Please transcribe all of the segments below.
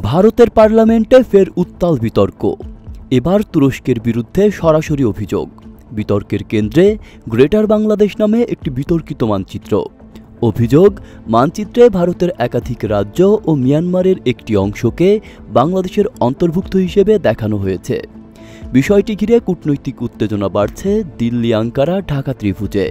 ভারতের পার্লামেন্টে ফের উত্তাল বিতর্ক। এবার তুরস্কের বিরুদ্ধে সরাসরি অভিযোগ। বিতর্কের কেন্দ্রে গ্রেটার বাংলাদেশ নামে একটি বিতর্কিত মানচিত্র। অভিযোগ, মানচিত্রে ভারতের একাধিক রাজ্য ও মিয়ানমারের একটি অংশকে বাংলাদেশের অন্তর্ভুক্ত হিসেবে দেখানো হয়েছে। বিষয়টি ঘিরে কূটনৈতিক উত্তেজনা বাড়ছে দিল্লি, আঙ্কারা, ঢাকা ত্রিভুজে।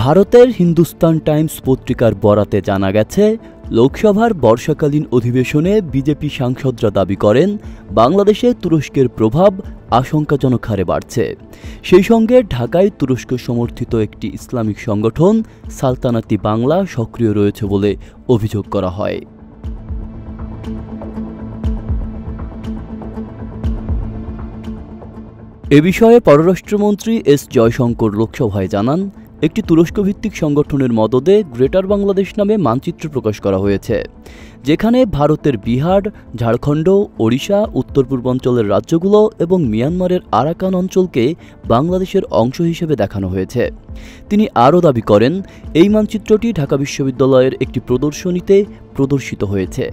ভারতের হিন্দুস্তান টাইমস পত্রিকার বরাতে জানা গেছে, লোকসভার বর্ষাকালীন অধিবেশনে বিজেপি সাংসদরা দাবি করেন, বাংলাদেশে তুরস্কের প্রভাব আশঙ্কাজনক হারে বাড়ছে। সেই সঙ্গে ঢাকায় তুরস্ক সমর্থিত একটি ইসলামিক সংগঠন সালতানাতি বাংলা সক্রিয় রয়েছে বলে অভিযোগ করা হয়। এ বিষয়ে পররাষ্ট্রমন্ত্রী এস জয়শঙ্কর লোকসভায় জানান, একটি তুরস্কভিত্তিক সংগঠনের মদদে গ্রেটার বাংলাদেশ নামে মানচিত্র প্রকাশ করা হয়েছে, যেখানে ভারতের বিহার, ঝাড়খণ্ড, ওড়িশা, উত্তর পূর্বাঞ্চলের রাজ্যগুলো এবং মিয়ানমারের আরাকান অঞ্চলকে বাংলাদেশের অংশ হিসেবে দেখানো হয়েছে। তিনি আরও দাবি করেন, এই মানচিত্রটি ঢাকা বিশ্ববিদ্যালয়ের একটি প্রদর্শনীতে প্রদর্শিত হয়েছে।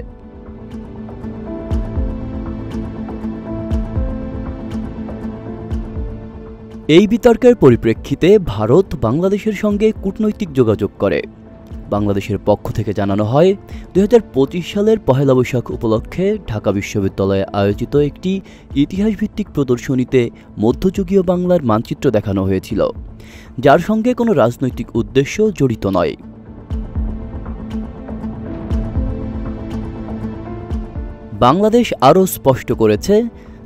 এই বিতর্কের পরিপ্রেক্ষিতে ভারত বাংলাদেশের সঙ্গে কূটনৈতিক যোগাযোগ করে। বাংলাদেশের পক্ষ থেকে জানানো হয়, 2025 সালের পহেলা বৈশাখ উপলক্ষে ঢাকা বিশ্ববিদ্যালয়ে আয়োজিত একটি ইতিহাসভিত্তিক প্রদর্শনীতে মধ্যযুগীয় বাংলার মানচিত্র দেখানো হয়েছিল, যার সঙ্গে কোনো রাজনৈতিক উদ্দেশ্য জড়িত নয়। বাংলাদেশ আরও স্পষ্ট করেছে,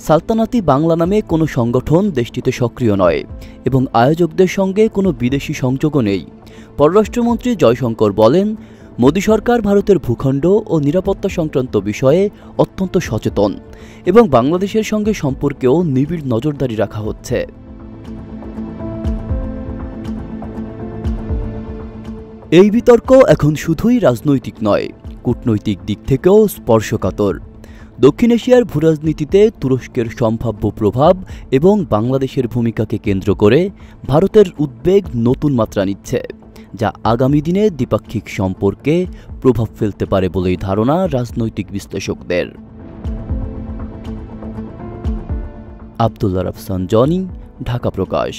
সালতানাতি বাংলা নামে কোনো সংগঠন দেশটিতে সক্রিয় নয় এবং আয়োজকদের সঙ্গে কোনো বিদেশি সংযোগও নেই। পররাষ্ট্রমন্ত্রী জয়শঙ্কর বলেন, মোদী সরকার ভারতের ভূখণ্ড ও নিরাপত্তা সংক্রান্ত বিষয়ে অত্যন্ত সচেতন এবং বাংলাদেশের সঙ্গে সম্পর্কেও নিবিড় নজরদারি রাখা হচ্ছে। এই বিতর্ক এখন শুধুই রাজনৈতিক নয়, কূটনৈতিক দিক থেকেও স্পর্শকাতর। দক্ষিণ এশিয়ার ভূরাজনীতিতে তুরস্কের সম্ভাব্য প্রভাব এবং বাংলাদেশের ভূমিকাকে কেন্দ্র করে ভারতের উদ্বেগ নতুন মাত্রা নিচ্ছে, যা আগামী দিনে দ্বিপাক্ষিক সম্পর্কে প্রভাব ফেলতে পারে বলেই ধারণা রাজনৈতিক বিশ্লেষকদের। আব্দুল্লাহ রাফসান জনি, ঢাকা প্রকাশ।